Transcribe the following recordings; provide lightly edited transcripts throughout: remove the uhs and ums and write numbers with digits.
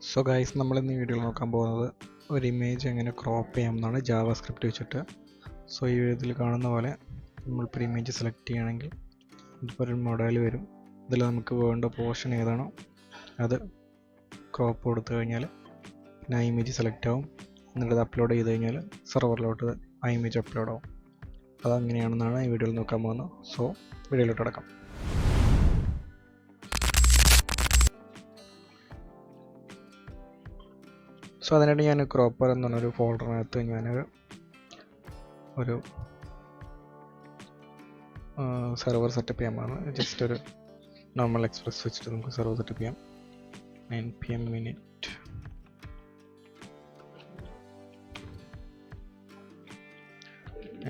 So guys, നമ്മൾ ഇന്ന് ഈ വീഡിയോയിൽ നോക്കാൻ പോകുന്നത് ഒരു ഇമേജ് എങ്ങനെ ക്രോപ്പ് ചെയ്യാം എന്നാണ് ജാവാസ്ക്രിപ്റ്റ് വെച്ചിട്ട്. സോ ഈ ഇതിൽ കാണുന്ന പോലെ നമ്മളിപ്പോൾ ഇമേജ് സെലക്ട് ചെയ്യുകയാണെങ്കിൽ ഇപ്പോൾ ഒരു മോഡൽ വരും. ഇതിൽ നമുക്ക് വേണ്ട പോർഷൻ ഏതാണോ അത് ക്രോപ്പ് കൊടുത്തു കഴിഞ്ഞാൽ പിന്നെ ആ ഇമേജ് സെലക്ട് ആവും. എന്നിട്ട് അത് അപ്ലോഡ് ചെയ്ത് കഴിഞ്ഞാൽ സെർവറിലോട്ട് ആ ഇമേജ് അപ്ലോഡ് ആവും. അതങ്ങനെയാണെന്നാണ് ഈ വീഡിയോയിൽ നോക്കാൻ പോകുന്നത്. സോ വീഡിയോയിലോട്ട് കിടക്കാം. സോ അതിനായിട്ട് ഞാൻ ക്രോപ്പർ എന്ന് പറഞ്ഞൊരു ഫോൾഡറിനകത്ത് ഞാൻ ഒരു സെർവർ സെറ്റപ്പ് ചെയ്യാൻ പോകുന്നത്. ജസ്റ്റ് ഒരു നോർമൽ എക്സ്പ്രസ് വെച്ചിട്ട് നമുക്ക് സെർവർ സെറ്റപ്പ് ചെയ്യാം. npm minute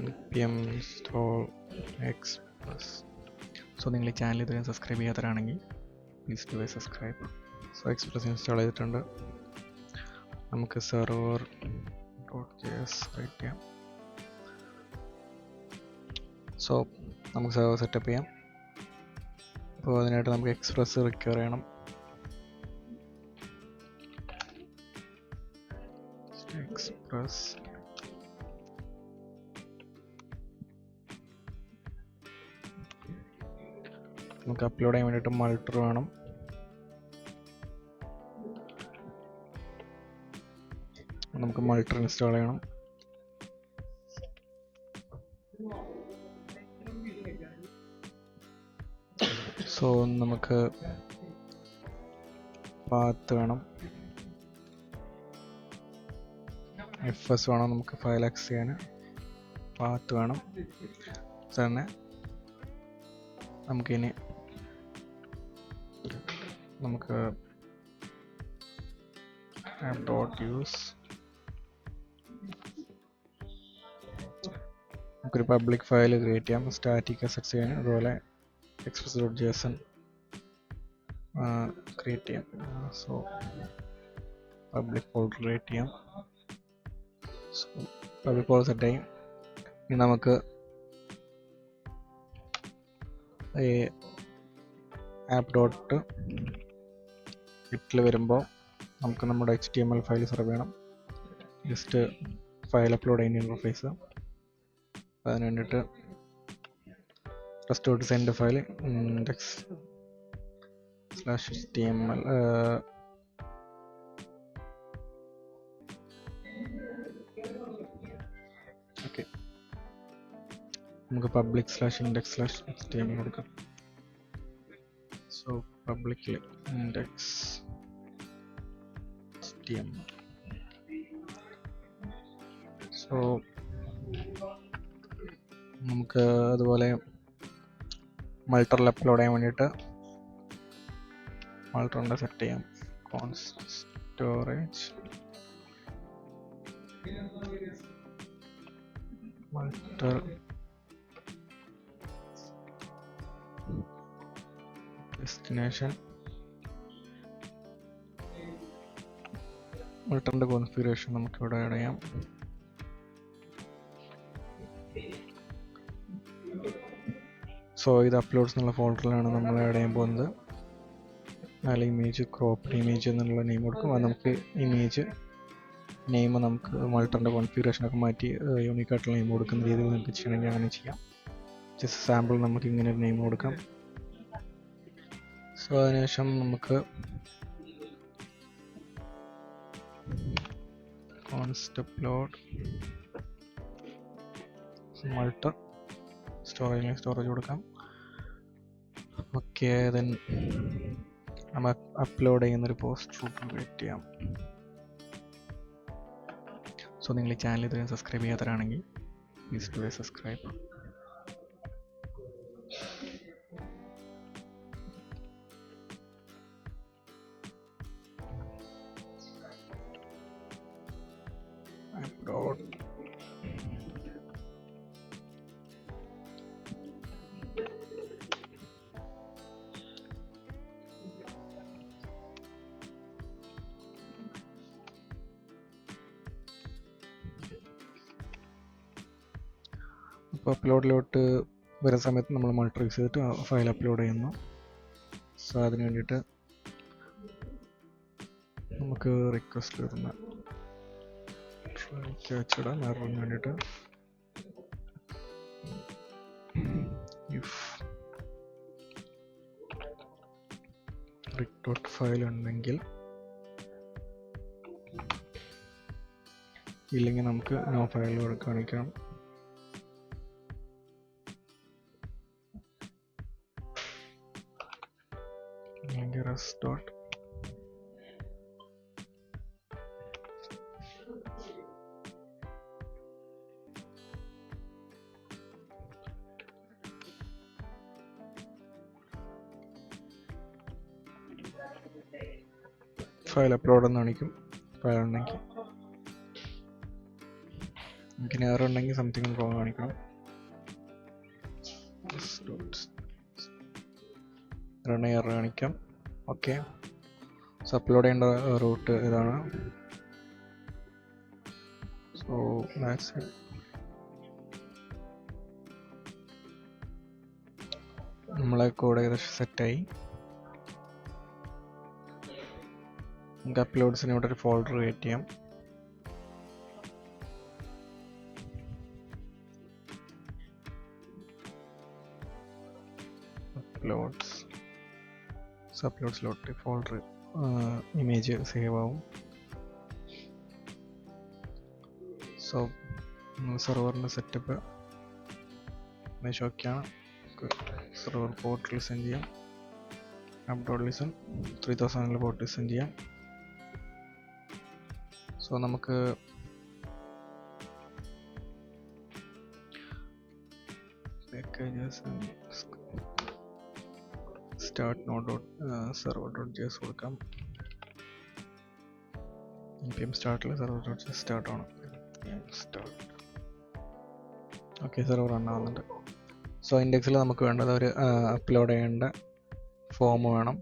npm install express. So നിങ്ങൾ ഈ ചാനൽ ഇതുവരെ സബ്സ്ക്രൈബ് ചെയ്യാത്തവരാണെങ്കിൽ please do subscribe. So express install ചെയ്തിട്ടുണ്ട്. നമുക്ക് server.js റൈറ്റ് ചെയ്യാം. സോ നമുക്ക് സെർവർ സെറ്റപ്പ് ചെയ്യാം. അപ്പോൾ അതിനായിട്ട് നമുക്ക് എക്സ്പ്രസ് റിക്വയർ ചെയ്യണം. എക്സ്പ്രസ് നമുക്ക് അപ്ലോഡ് ചെയ്യാൻ വേണ്ടിയിട്ട് മൾട്ടർ വേണം. നമുക്ക് മൾട്ടർ ഇൻസ്റ്റാൾ ചെയ്യണം. സോ നമുക്ക് പാത്ത് വേണം, fs വേണം, നമുക്ക് ഫയൽ ആക്സസ് ചെയ്യാൻ പാത്ത് വേണം. തന്നെ നമുക്കിനി നമുക്ക് app.use നമുക്കൊരു പബ്ലിക് ഫയൽ ക്രിയേറ്റ് ചെയ്യാം. സ്റ്റാറ്റിക് അസറ്റ്സ് ചെയ്യാൻ അതുപോലെ express.json ക്രിയേറ്റ് ചെയ്യാം. സോ പബ്ലിക് ഫോൾഡർ ക്രിയേറ്റ് ചെയ്യാം. സോ പബ്ലിക് ഫോൾഡർ സെറ്റ് ചെയ്യും. ഇനി നമുക്ക് app.gitൽ വരുമ്പോൾ നമുക്ക് നമ്മുടെ HTML ഫയൽ സെർവ് ചെയ്യണം. ജസ്റ്റ് ഫയൽ അപ്ലോഡ് ചെയ്യുന്ന ഇൻ്റർഫേസ്. അതിന് വേണ്ടിയിട്ട് ഫസ്റ്റ് തൊട്ട് സെൻഡ് ഫയൽ index/html ഓക്കെ. നമുക്ക് public/index/html കൊടുക്കാം. So public index/html. സോ നമുക്ക് അതുപോലെ മൾട്ടറിൽ അപ്ലോഡ് ചെയ്യാൻ വേണ്ടിയിട്ട് മൾട്ടറിൻ്റെ സെറ്റ് ചെയ്യാം. Const storage multer destination. മൾട്ടറിൻ്റെ കോൺഫിഗറേഷൻ നമുക്കിവിടെ ആഡ് ചെയ്യാം. സോ ഇത് അപ്ലോഡ്സ് എന്നുള്ള ഫോൾഡറിലാണ് നമ്മൾ ആഡ് ചെയ്യാൻ പോകുന്നത്. അതിൽ ഇമേജ് ക്രോപ്ഡ് ഇമേജ് എന്നുള്ള നെയിം കൊടുക്കും. അത് നമുക്ക് ഇമേജ് നെയിം നമുക്ക് മൾട്ടറിൻ്റെ കോൺഫിഗറേഷനൊക്കെ മാറ്റി യൂണിക്കായിട്ടുള്ള നെയിം കൊടുക്കുന്ന രീതിയിൽ നമുക്ക് ചെയ്യണമെങ്കിൽ അങ്ങനെ ചെയ്യാം. ജസ്റ്റ് സാമ്പിൾ നമുക്ക് ഇങ്ങനെ ഒരു നെയിം കൊടുക്കാം. സോ അതിനുശേഷം നമുക്ക് കോൺസ്റ്റ് അപ്ലോഡ് മൾട്ടർ സ്റ്റോറേജ് കൊടുക്കാം. ഓക്കെ, ദെൻ നമ്മൾ അപ്ലോഡ് ചെയ്യുന്നൊരു പോസ്റ്റ് ക്രിയേറ്റ് ചെയ്യാം. സോ നിങ്ങൾ ഈ ചാനൽ ഇതുവരെ സബ്സ്ക്രൈബ് ചെയ്യാത്തവരാണെങ്കിൽ പ്ലീസ് ഡു സബ്സ്ക്രൈബ്. അപ്ലോഡ് അപ്പോൾ അപ്ലോഡിലോട്ട് വരുന്ന സമയത്ത് നമ്മൾ മൾട്ടർ യൂസ് ചെയ്തിട്ട് ഫയൽ അപ്ലോഡ് ചെയ്യുന്നു. സോ അതിന് വേണ്ടിയിട്ട് നമുക്ക് റിക്വസ്റ്റ് വരുന്ന വെച്ചിടാം എററിന് വേണ്ടിയിട്ട്. ഇഫ് റിക് ഡോട്ട് ഫയൽ ഉണ്ടെങ്കിൽ, ഇല്ലെങ്കിൽ നമുക്ക് നോ ഫയൽ കാണിക്കണം. അല്ലെങ്കിൽ റെസ്റ്റ് ഡോട്ട് ഫയൽ അപ്ലോഡ് എന്ന് കാണിക്കും. ഫയൽ ഉണ്ടെങ്കിൽ നമുക്കിനി എറർ ഉണ്ടെങ്കിൽ സംതിങ് റോങ് കാണിക്കണം. എറർ കാണിക്കാം. ഓക്കെ, സോ അപ്ലോഡ് ചെയ്യേണ്ട റൂട്ട് ഇതാണ്. So that's it. നമ്മളെ കോഡ് ഏകദേശം സെറ്റായി. നമുക്ക് അപ്ലോഡ്സിന് ഇവിടെ ഒരു ഫോൾഡർ ക്രിയേറ്റ് ചെയ്യാം. അപ്ലോഡ്സിലോട്ട് ഫോൾഡർ ഇമേജ് സേവ് ആവും. സോ സെർവറിൻ്റെ സെറ്റപ്പ് ഓക്കെയാണ്. സെർവർ പോർട്ട് ലിസൺ ചെയ്യാം. app.listen 3000 പോർട്ട് ലിസൺ ചെയ്യാം. സോ നമുക്ക് start node.server.js കൊടുക്കാം. npm startൽ server.js സ്റ്റാർട്ട് ആണ്. ഓക്കെ, സെർവർ റൺ ആവുന്നുണ്ട്. സോ ഇൻഡെക്സിൽ നമുക്ക് വേണ്ടത് ഒരു അപ്ലോഡ് ചെയ്യേണ്ട ഫോം വേണം.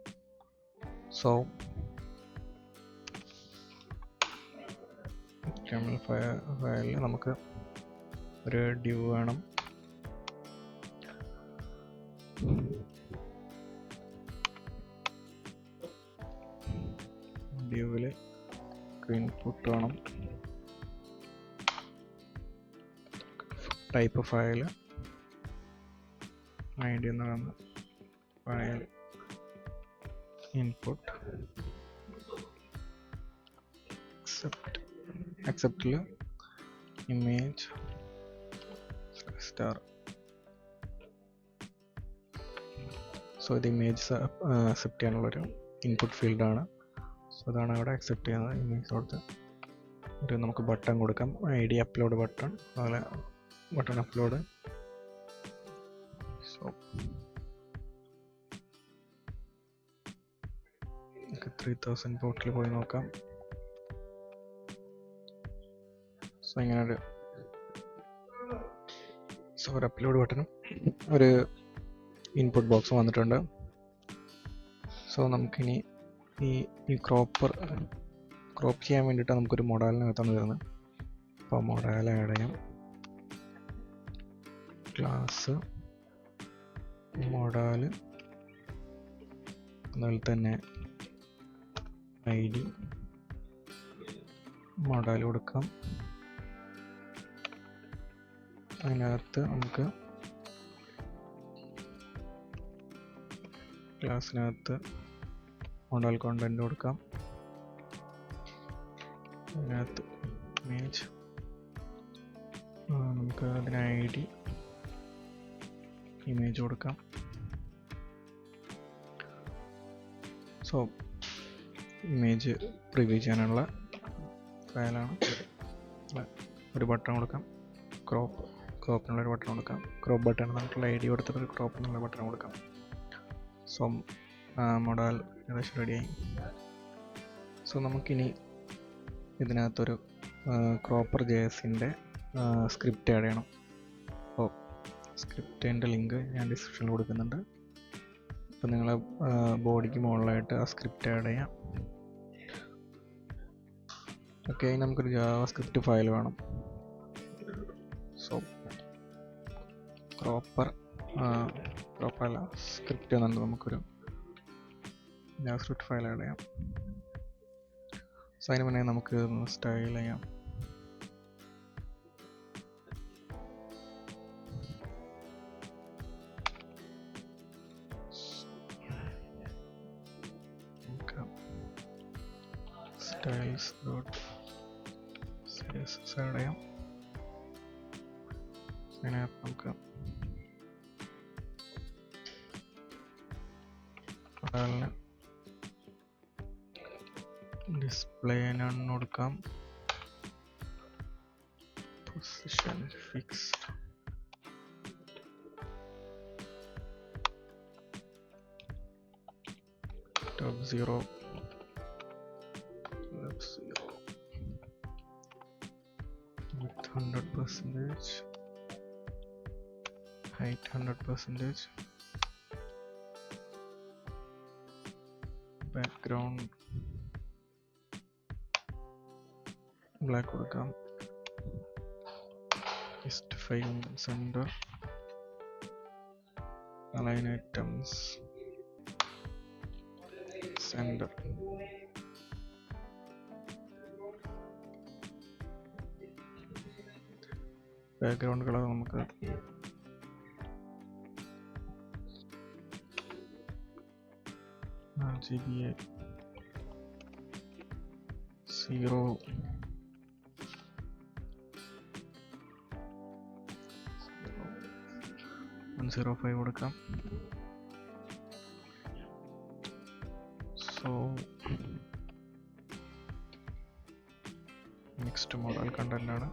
സോ ഫയലിൽ നമുക്ക് ഒരു ഡ്യൂ വേണം. ഡ്യൂവിൽ ഇൻപുട്ട് വേണം. ടൈപ്പ് ഫയൽ id എന്നാണ്. ഫയൽ ഇൻപുട്ട് acceptൽ ഇമേജ് സ്റ്റാർ. സോ ഇത് ഇമേജ് അക്സെപ്റ്റ് ചെയ്യാനുള്ളൊരു ഇൻപുട്ട് ഫീൽഡാണ്. സോ അതാണ് അവിടെ അക്സെപ്റ്റ് ചെയ്യുന്നത്. ഇമേജ് കൊടുത്ത് ഒരു നമുക്ക് ബട്ടൺ കൊടുക്കാം, id അപ്ലോഡ് ബട്ടൺ. അതുപോലെ ബട്ടൺ അപ്ലോഡ്. സോ 3000 പോർട്ടിൽ പോയി നോക്കാം. സോ ഇങ്ങനെ ഒരു അപ്ലോഡ് ബട്ടണും ഒരു ഇൻപുട്ട് ബോക്സ് വന്നിട്ടുണ്ട്. സോ നമുക്കിനി ഈ ക്രോപ്പ് ചെയ്യാൻ വേണ്ടിയിട്ട് നമുക്കൊരു മൊഡാലിനകത്താണ് വരുന്നത്. അപ്പോൾ മൊഡാൽ ആഡ് ചെയ്യാം. ക്ലാസ് മൊഡാൽ, അതുപോലെ തന്നെ id മൊഡാൽ കൊടുക്കാം. അതിനകത്ത് നമുക്ക് ക്ലാസ്സിനകത്ത് മോഡൽ കോണ്ടന്റ് കൊടുക്കാം. അതിനകത്ത് ഇമേജ്, നമുക്ക് അതിന് id ഇമേജ് കൊടുക്കാം. സോ ഇമേജ് പ്രിവ്യൂ ചെയ്യാനുള്ള ഫയലാണ്. ഒരു ബട്ടൺ കൊടുക്കാം. ക്രോപ്പിനുള്ളൊരു ബട്ടൺ കൊടുക്കാം. ക്രോപ്പ് ബട്ടൺ നമുക്കുള്ള id കൊടുത്തിട്ട് ക്രോപ്പ് എന്നുള്ള ബട്ടൺ കൊടുക്കാം. സോ മോഡൽ ഏകദേശം റെഡിയായി. സോ നമുക്കിനി ഇതിനകത്തൊരു ക്രോപ്പർ JSൻ്റെ സ്ക്രിപ്റ്റ് ആഡ് ചെയ്യണം. അപ്പോൾ സ്ക്രിപ്റ്റിൻ്റെ ലിങ്ക് ഞാൻ ഡിസ്ക്രിപ്ഷനിൽ കൊടുക്കുന്നുണ്ട്. അപ്പോൾ നിങ്ങൾ ബോഡിക്ക് മുകളിലായിട്ട് ആ സ്ക്രിപ്റ്റ് ആഡ് ചെയ്യാം. ഓക്കെ, നമുക്കൊരു ജാവാസ്ക്രിപ്റ്റ് ഫയൽ വേണം. സോ പ്രോപ്പറല്ല സ്ക്രിപ്റ്റ് എന്നുണ്ട്. നമുക്കൊരു ജാവാസ്ക്രിപ്റ്റ് ഫയൽ ആഡ് ചെയ്യാം. സോ അതിന് മുന്നേ നമുക്ക് ഒന്ന് സ്റ്റൈൽ ചെയ്യാം. സ്റ്റൈൽസ് ഡോട്ട് CSS ആഡ് ചെയ്യാം. അതിനകത്ത് നമുക്ക് ഡിസ്പ്ലേ നൺ കൊടുക്കാം. Position fixed. top 0 left 0 width 100%, height 100%, background black കൊടുക്കാം. justify center, align items center. Background colour നമുക്ക് RGBA 105 കൊടുക്കാം. സോ നെക്സ്റ്റ് മോഡൽ കണ്ടന്റ് ആണ്.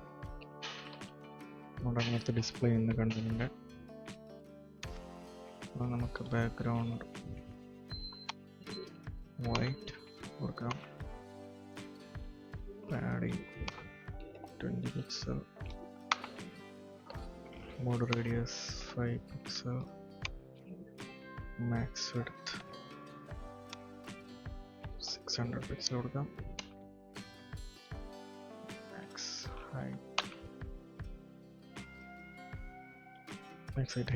മോഡലിനകത്ത് ഡിസ്പ്ലേ ചെയ്യുന്ന കണ്ടന്റ് നമുക്ക് ബാക്ക്ഗ്രൗണ്ട് വൈറ്റ് കൊടുക്കാം. Padding 20 pixel, border radius 5 pixel, max width 600 pixel കൊടുക്കാം. max height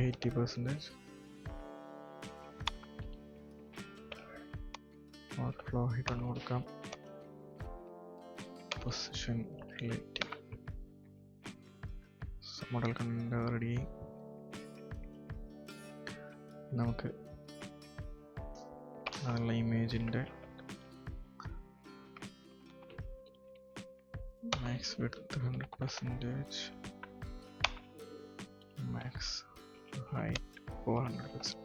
80%. overflow height ഒന്ന് കൊടുക്കാം. position relative. മോഡൽ കണ്ട് റെഡി. നമുക്ക് അതിനുള്ള ഇമേജിൻ്റെ max width 100%, max height 400%.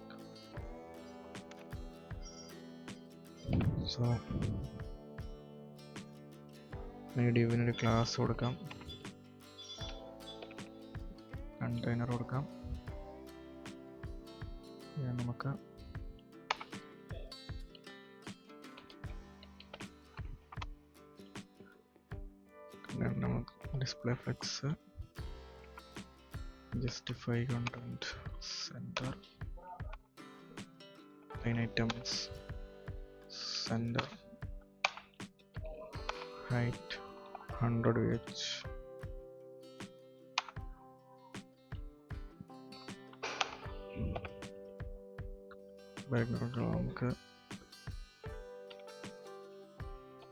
So ഡിവിനൊരു ക്ലാസ് കൊടുക്കാം. കണ്ടെയ്നർ കൊടുക്കാം. നമുക്ക് display flex, justify content center, align items center, height 100 VH, background നമുക്ക്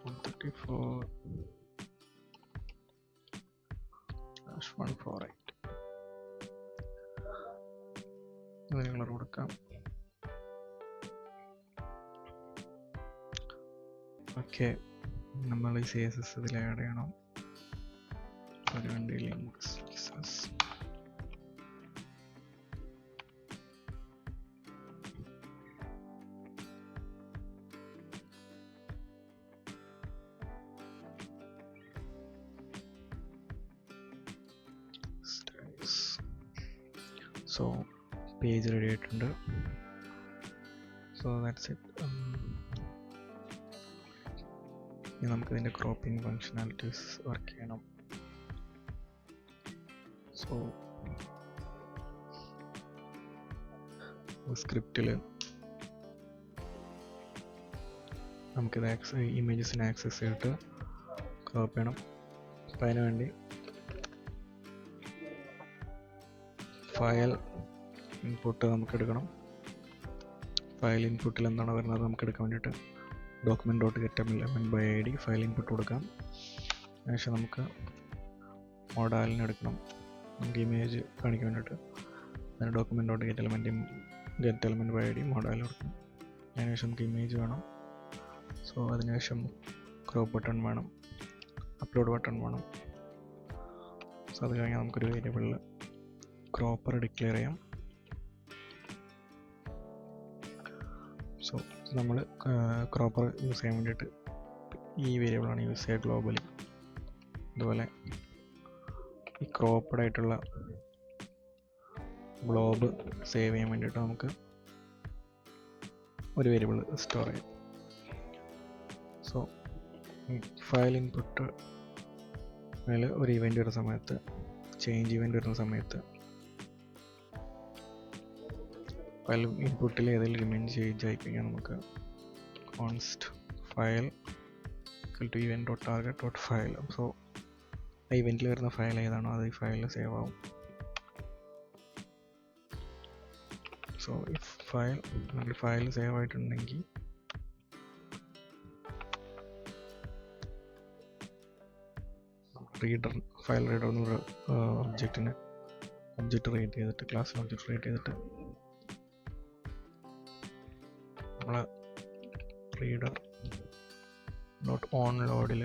134/148 അതിന് കളർ കൊടുക്കാം. ഓക്കെ, നമ്മൾ ഈ CSS ഇതിൽ ആഡ് ചെയ്യണം. അതിനുവേണ്ടി link CSS so page ready ആയിട്ടുണ്ട്. So that's it. ഇനി നമുക്കിതിൻ്റെ ക്രോപ്പിംഗ് ഫങ്ഷനാലിറ്റീസ് വർക്ക് ചെയ്യണം. സോ സ്ക്രിപ്റ്റിൽ നമുക്കിത് ഇമേജസിനെ ആക്സസ് ചെയ്തിട്ട് ക്രോപ്പ് ചെയ്യണം. അപ്പം അതിന് വേണ്ടി ഫയൽ ഇൻപുട്ട് നമുക്ക് എടുക്കണം. ഫയൽ ഇൻപുട്ടിൽ എന്താണ് വരുന്നത് നമുക്ക് എടുക്കാൻ വേണ്ടിയിട്ട് document dot get element by I D file input കൊടുക്കാം. അതിനുശേഷം നമുക്ക് മോഡാലിന് എടുക്കണം, നമുക്ക് ഇമേജ് കാണിക്കാൻ വേണ്ടിയിട്ട്. അതിന് document dot get element by I D മോഡാലിന് കൊടുക്കണം. അതിനുശേഷം നമുക്ക് ഇമേജ് വേണം. സോ അതിനുശേഷം ക്രോപ്പ് ബട്ടൺ വേണം, അപ്ലോഡ് ബട്ടൺ വേണം. സോ അത് കഴിഞ്ഞാൽ നമുക്കൊരു വേരിയബിളിൽ ക്രോപ്പർ ഡിക്ലെയർ ചെയ്യാം. സോ നമ്മൾ ക്രോപ്പർ യൂസ് ചെയ്യാൻ വേണ്ടിയിട്ട് ഈ വേരിയബിളാണ് യൂസ് ചെയ്യുക ഗ്ലോബലി. അതുപോലെ ഈ ക്രോപ്പഡ് ആയിട്ടുള്ള ബ്ലോബ് സേവ് ചെയ്യാൻ വേണ്ടിയിട്ട് നമുക്ക് ഒരു വേരിയബിൾ സ്റ്റോർ ചെയ്യാം. സോ ഫയൽ ഇൻപുട്ട് ഒരു ഇവൻ്റ് വരുന്ന സമയത്ത്, ചേഞ്ച് ഇവൻ്റ് വരുന്ന സമയത്ത് ഫയൽ ഇൻപുട്ടിൽ ഏതെങ്കിലും ഇമേജ് ചേഞ്ച് ആയി കഴിഞ്ഞാൽ നമുക്ക് const file to event dot target dot file. So ആ ഇവൻറ്റിൽ വരുന്ന ഫയൽ ഏതാണോ അത് ഈ ഫയലിൽ സേവ് ആവും. സോ ഈ ഫയൽ സേവ് ആയിട്ടുണ്ടെങ്കിൽ ഫയൽ റീഡർ എന്നുള്ള ഒബ്ജക്റ്റ് ക്രിയേറ്റ് ചെയ്തിട്ട്, ക്ലാസ്സിൽ ഒബ്ജക്റ്റ് ക്രിയേറ്റ് ചെയ്തിട്ട് നമ്മളെ റീഡർ ഡോട്ട് ഓൺ ലോഡിൽ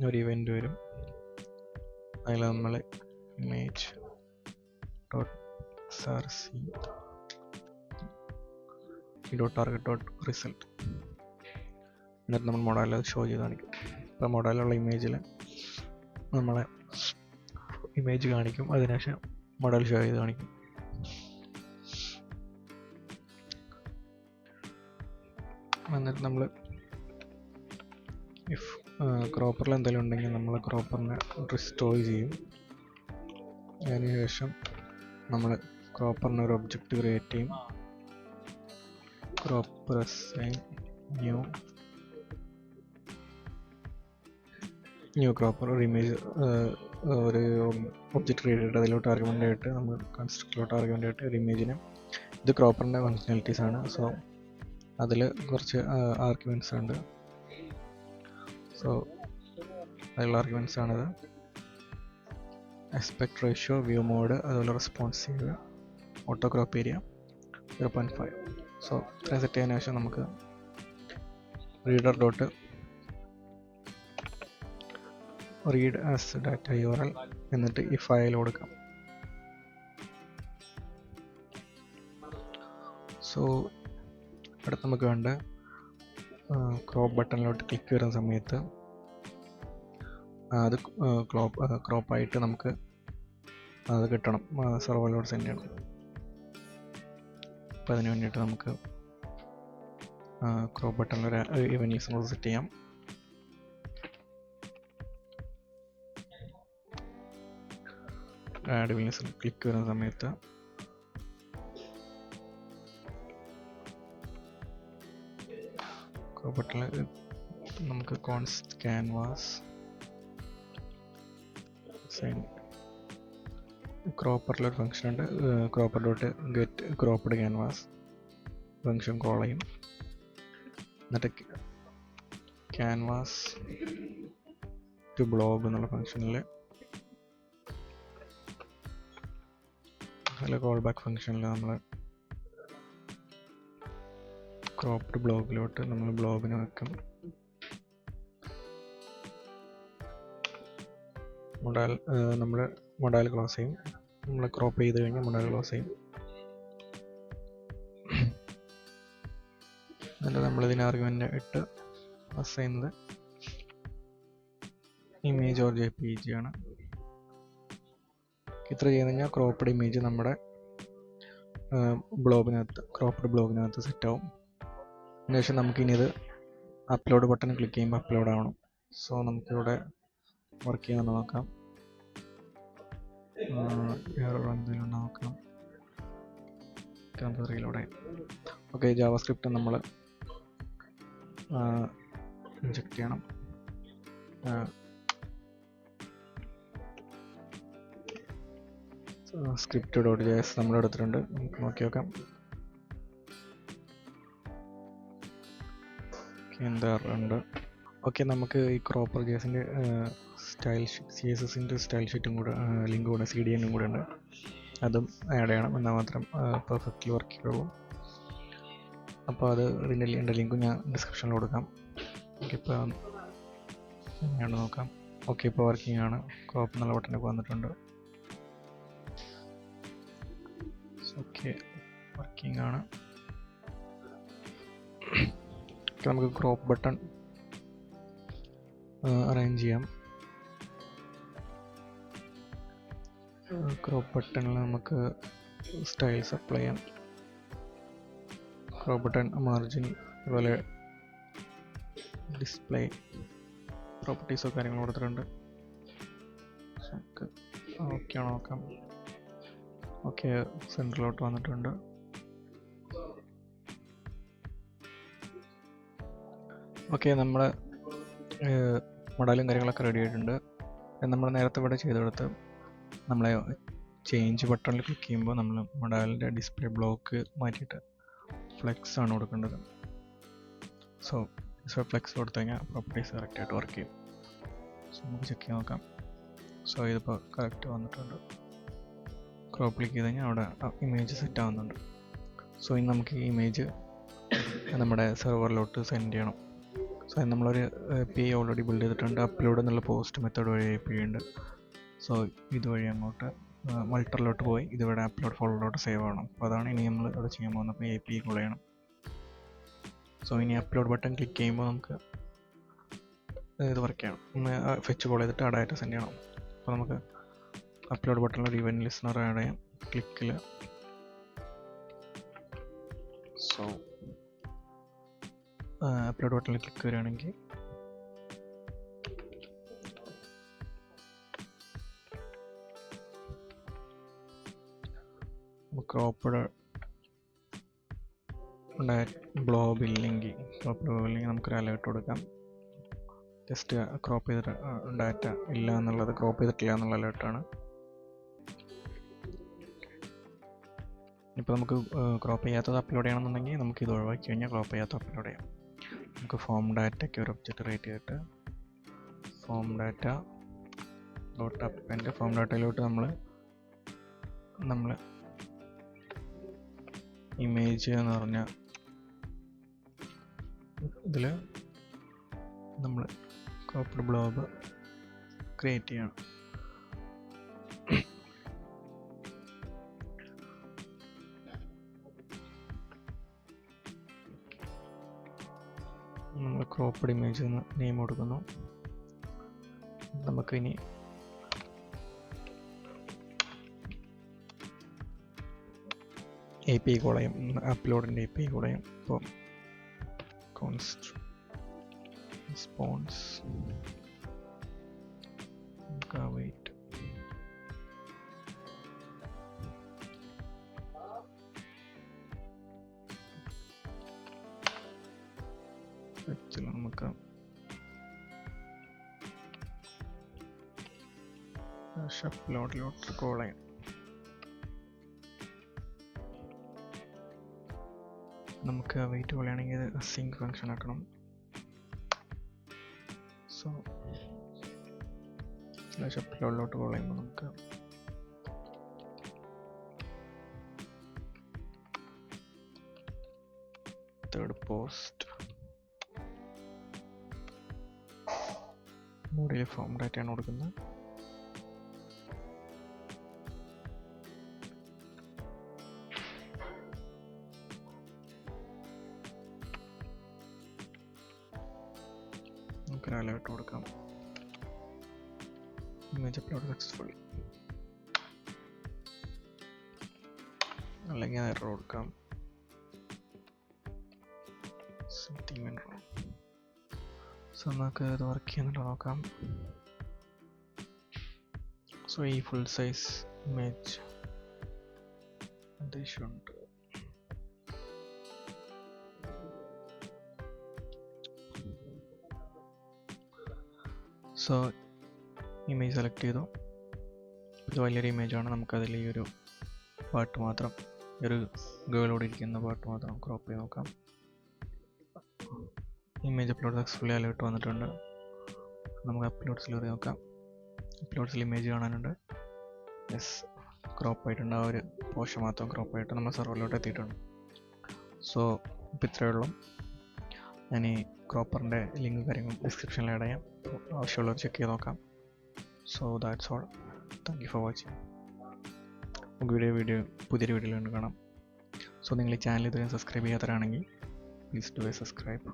ഒരു ഇവൻ്റ് വരും. അതിൽ നമ്മൾ image dot src dot target dot result എന്നിട്ട് നമ്മൾ മോഡലിൽ അത് ഷോ ചെയ്ത് കാണിക്കും. ഇപ്പോൾ മോഡലിലുള്ള ഇമേജിൽ നമ്മളെ ഇമേജ് കാണിക്കും, അതിനുശേഷം മോഡൽ ഷോ ചെയ്ത് കാണിക്കും. എന്നിട്ട് നമ്മൾ ഇഫ് ക്രോപ്പറിൽ എന്തെങ്കിലും ഉണ്ടെങ്കിൽ നമ്മൾ ക്രോപ്പറിനെ റിസ്റ്റോർ ചെയ്യും. അതിനുശേഷം നമ്മൾ ക്രോപ്പറിന് ഒരു ഒബ്ജക്റ്റ് ക്രിയേറ്റ് ചെയ്യും. ക്രോപ്പർ അസൈൻ ന്യൂ ക്രോപ്പർ ഒരു ഇമേജ് ഒരു ഒബ്ജക്റ്റ് ക്രിയേറ്റ് ചെയ്തിട്ട് അതിലോട്ട് ആർഗ്യുമെൻ്റ് ആയിട്ട് നമ്മൾ കൺസ്ട്രക്ടറിലോട്ട് ആർഗ്യുമെൻ്റ് ആയിട്ട് ഒരു ഇമേജിന്, ഇത് ക്രോപ്പറിൻ്റെ ഫങ്ഷനാലിറ്റീസ് ആണ്. സോ അതിൽ കുറച്ച് ആർഗ്യുമെൻറ്റ്സ് ഉണ്ട്. സോ അതിലുള്ള ആർഗ്യുമെൻറ്റ്സ് ആണിത്: ആസ്പെക്ട് റേഷ്യോ, വ്യൂ മോഡ്, അതുപോലെ responsive, auto crop area 0.5. So ഇത്രയും സെറ്റ് ചെയ്തതിനു ശേഷം നമുക്ക് reader dot read as data URL എന്നിട്ട് ഈ ഫയൽ കൊടുക്കാം. സോ അടുത്ത് നമുക്ക് വേണ്ട ക്രോപ്പ് ബട്ടണിലോട്ട് ക്ലിക്ക് വരുന്ന സമയത്ത് അത് ക്രോപ്പായിട്ട് നമുക്ക് അത് കിട്ടണം, സെർവറിലോട്ട് സെൻഡ് ചെയ്യണം. അപ്പോൾ അതിന് വേണ്ടിയിട്ട് നമുക്ക് ക്രോപ്പ് ബട്ടണിലൊരു ഇവൻറ്റ്സ് സെറ്റ് ചെയ്യാം. ആഡ് ഇവൻറ്റ്സിൽ ക്ലിക്ക് വരുന്ന സമയത്ത് ക്രോപ്പ് ബട്ടണിൽ നമുക്ക് കോൺസ്റ്റ് ക്യാൻവാസ് ക്രോപ്പറിലൊരു ഫംഗ്ഷൻ ഉണ്ട്, cropper dot get cropped canvas function call ചെയ്യും. എന്നിട്ട് ക്യാൻവാസ് ടു ബ്ലോബ് എന്നുള്ള ഫംഗ്ഷനിൽ അതിൽ കോൾ ബാക്ക് ഫംഗ്ഷനിൽ നമ്മൾ ക്രോപ്പ്ഡ് ബ്ലോബിലോട്ട് നമ്മൾ ബ്ലോബിനെ വെക്കും. നമ്മൾ മൊഡാൽ ക്ലോസ് ചെയ്യും. നമ്മൾ ക്രോപ്പ് ചെയ്ത് കഴിഞ്ഞാൽ മൊഡാൽ ക്ലോസ് ചെയ്യും. എന്നിട്ട് നമ്മളിതിന് ആർഗ്യുമെൻ്റ് ഇട്ട് പാസ് ചെയ്യുന്നത് ഇമേജ് ഓർ JPG ആണ്. ഇത്ര ചെയ്ത് കഴിഞ്ഞാൽ ക്രോപ്പ്ഡ് ഇമേജ് നമ്മുടെ ക്രോപ്പ്ഡ് ബ്ലോഗിനകത്ത് സെറ്റ് ആവും. അതിനുശേഷം നമുക്കിനി ഇത് അപ്ലോഡ് ബട്ടൺ ക്ലിക്ക് ചെയ്യുമ്പോൾ അപ്ലോഡ് ആവണം. സോ നമുക്കിവിടെ വർക്ക് ചെയ്യാൻ നോക്കാം. എറർ എന്തെങ്കിലും നോക്കാം ടെമ്പററിയിലൂടെ. ഓക്കെ, ജാവാസ്ക്രിപ്റ്റ് നമ്മൾ ഇൻജെക്ട് ചെയ്യണം. script.js നമ്മൾ എടുത്തിട്ടുണ്ട്. നമുക്ക് നോക്കി നോക്കാം. എന്താ ഉണ്ട്. ഓക്കെ, നമുക്ക് ഈ ക്രോപ്പർ ജേസിൻ്റെ സ്റ്റൈൽ CSSൻ്റെ സ്റ്റൈൽ ഷീറ്റും കൂടെ ലിങ്ക് കൂടെ CDN കൂടെ ഉണ്ട്. അതും ആഡ് ചെയ്യണം, എന്നാൽ മാത്രം പെർഫെക്റ്റ്ലി വർക്ക് ചെയ്യുള്ളൂ. അപ്പോൾ അതിൻ്റെ ലിങ്കും ഞാൻ ഡിസ്ക്രിപ്ഷനിൽ കൊടുക്കാം. ഓക്കെ, ഇപ്പോൾ എങ്ങനെയാണ് നോക്കാം. ഓക്കെ, ഇപ്പോൾ വർക്കിംഗ് ആണ്. ക്രോപ്പ് എന്നുള്ള ബട്ടനൊക്കെ വന്നിട്ടുണ്ട്. ഓക്കെ, വർക്കിംഗ് ആണ്. നമുക്ക് ക്രോപ്പ് ബട്ടൺ അറേഞ്ച് ചെയ്യാം. ക്രോപ്പ് ബട്ടണിൽ നമുക്ക് സ്റ്റൈൽസ് അപ്ലൈ ചെയ്യാം. ക്രോപ്പ് ബട്ടൺ മാർജിൻ അതുപോലെ ഡിസ്പ്ലേ പ്രോപ്പർട്ടീസോ കാര്യങ്ങൾ കൊടുത്തിട്ടുണ്ട്. ഓക്കെ നോക്കാം. ഓക്കെ, സെൻറ്ററിലോട്ട് വന്നിട്ടുണ്ട്. ഓക്കെ, നമ്മൾ മോഡലും കാര്യങ്ങളൊക്കെ റെഡി ആയിട്ടുണ്ട്. നമ്മൾ നേരത്തെ ഇവിടെ ചെയ്തെടുത്ത് നമ്മളെ ചേഞ്ച് ബട്ടണിൽ ക്ലിക്ക് ചെയ്യുമ്പോൾ നമ്മൾ മോഡലിൻ്റെ ഡിസ്പ്ലേ ബ്ലോക്ക് മാറ്റിയിട്ട് ഫ്ലെക്സ് ആണ് കൊടുക്കേണ്ടത്. സോ ഫ്ലെക്സ് കൊടുത്തു കഴിഞ്ഞാൽ പ്രോപ്പർട്ടീസ് കറക്റ്റായിട്ട് വർക്ക് ചെയ്യും. സോ നമുക്ക് ചെക്ക് ചെയ്ത് നോക്കാം. സോ ഇതിപ്പോൾ കറക്റ്റ് വന്നിട്ടുണ്ട്. ക്രോപ്പ് ക്ലിക്ക് ചെയ്ത് കഴിഞ്ഞാൽ അവിടെ ഇമേജ് സെറ്റ് ആവുന്നുണ്ട്. സോ ഇനി നമുക്ക് ഈ ഇമേജ് നമ്മുടെ സെർവറിലോട്ട് സെൻഡ് ചെയ്യണം. സോ നമ്മളൊരു API ഓൾറെഡി ബിൽഡ് ചെയ്തിട്ടുണ്ട്. അപ്ലോഡ് എന്നുള്ള പോസ്റ്റ് മെത്തേഡ് വഴി API ഉണ്ട്. സോ ഇതുവഴി അങ്ങോട്ട് മൾട്ടറിലോട്ട് പോയി ഇതിവിടെ അപ്ലോഡ് ഫോൾഡറിലോട്ട് സേവ് ആവണം. അപ്പോൾ അതാണ് ഇനി നമ്മൾ ഇവിടെ ചെയ്യാൻ പോകുന്നത്. അപ്പോൾ API കോൾ ചെയ്യണം. സോ ഇനി അപ്ലോഡ് ബട്ടൺ ക്ലിക്ക് ചെയ്യുമ്പോൾ നമുക്ക് ഇത് വർക്ക് ചെയ്യണം. ഫെച്ച് കോൾ ചെയ്തിട്ട് ആ ഡാറ്റ സെൻഡ് ചെയ്യണം. അപ്പോൾ നമുക്ക് അപ്ലോഡ് ബട്ടണിൽ ഒരു ഇവൻറ്റ് ലിസ്ണർ ആഡ് ചെയ്യാം. ക്ലിക്കിൽ സോ അപ്ലോഡ് ബട്ടണിൽ ക്ലിക്ക് വരികയാണെങ്കിൽ ക്രോപ്പഡ് ബ്ലോബ് ഇല്ലെങ്കിൽ നമുക്കൊരു അലേർട്ട് കൊടുക്കാം. ജസ്റ്റ് ക്രോപ്പ് ചെയ്തിട്ട് ഡാറ്റ ഇല്ല എന്നുള്ളത്, ക്രോപ്പ് ചെയ്തിട്ടില്ല എന്നുള്ള അലേർട്ടാണ്. ഇപ്പോൾ നമുക്ക് ക്രോപ്പ് ചെയ്യാത്തത് അപ്ലോഡ് ചെയ്യണമെന്നുണ്ടെങ്കിൽ നമുക്ക് ഇത് ഒഴിവാക്കി കഴിഞ്ഞാൽ ക്രോപ്പ് ചെയ്യാത്ത അപ്ലോഡ് ചെയ്യാം. നമുക്ക് ഫോം ഡാറ്റയ്ക്ക് ഒരു ഒബ്ജക്റ്റ് ക്രിയേറ്റ് ചെയ്തിട്ട് ഫോം ഡാറ്റ ഡോട്ട് അപ്പൻ്റെ ഫോം ഡാറ്റയിലോട്ട് നമ്മൾ ഇമേജ് എന്ന് പറഞ്ഞ ഇതിൽ നമ്മൾ ക്രോപ്പ്ഡ് ബ്ലോബ് ക്രിയേറ്റ് ചെയ്യണം. നമ്മൾ ക്രോപ്പ്ഡ് ഇമേജ് എന്ന് നെയിം കൊടുക്കുന്നു. നമുക്കിനി API കോൾ ചെയ്യും, അപ്ലോഡിൻ്റെ API കോൾ ചെയ്യും. ഇപ്പോൾ കോൺസ്റ്റ് റെസ്പോൺസ് വെയിറ്റ് നമുക്ക് അപ്ലോഡിലോട്ട് കോൾ ചെയ്യാം. നമുക്ക് വെയിറ്റ് പോലെയാണെങ്കിൽ സിങ്ക് ഫങ്ഷൻ ആക്കണം. സോ അപ്ലോഡിലോട്ട് കോൾ ചെയ്യുമ്പോൾ നമുക്ക് തേർഡ് പോസ്റ്റ് ബോഡിയിൽ ഫോം ഡാറ്റയാണ് കൊടുക്കുന്നത്. നമുക്കൊരു അലേർട്ട് കൊടുക്കാം. ഇമേജ് അപ്ലോഡ് സക്സസ്ഫുൾ, അല്ലെങ്കിൽ എറർ കൊടുക്കാം. സോ നമുക്ക് ഇത് വർക്ക് ചെയ്യുന്നുണ്ടോ നോക്കാം. സോ ഈ ഫുൾ സൈസ് ഇമേജ് ഉണ്ട്. സോ ഇമേജ് സെലക്ട് ചെയ്തു. ഇത് വലിയൊരു ഇമേജാണ്. നമുക്കതിൽ ഈ ഒരു പാർട്ട് മാത്രം, ഈ ഒരു ഗേളോട് ഇരിക്കുന്ന പാർട്ട് മാത്രം ക്രോപ്പ് ചെയ്ത് നോക്കാം. ഇമേജ് അപ്ലോഡ് സക്സസ്ഫുള്ളി അലേർട്ട് വന്നിട്ടുണ്ട്. നമുക്ക് അപ്ലോഡ്സിൽ കയറി നോക്കാം. അപ്ലോഡ്സിൽ ഇമേജ് കാണാനുണ്ട്. യെസ്, ക്രോപ്പ് ആയിട്ടുണ്ട്. ആ ഒരു പോർഷൻ മാത്രം ക്രോപ്പ് ആയിട്ട് നമ്മൾ സെർവറിലോട്ട് എത്തിയിട്ടുണ്ട്. സോ ഇപ്പോൾ ഇത്രയേ ഉള്ളൂ. ഞാൻ ഈ ക്രോപ്പറിൻ്റെ ലിങ്ക് കാര്യങ്ങളും ഡിസ്ക്രിപ്ഷനിൽ ആഡ് ചെയ്യാം. ആവശ്യമുള്ളവർ ചെക്ക് ചെയ്ത് നോക്കാം. So that's all. Thank you for watching. പുതിയൊരു വീഡിയോയിൽ കാണാം. സോ നിങ്ങൾ ഈ ചാനൽ ഇതുവരെ സബ്സ്ക്രൈബ് ചെയ്യാത്തവരാണെങ്കിൽ പ്ലീസ് ഡു സബ്സ്ക്രൈബ്.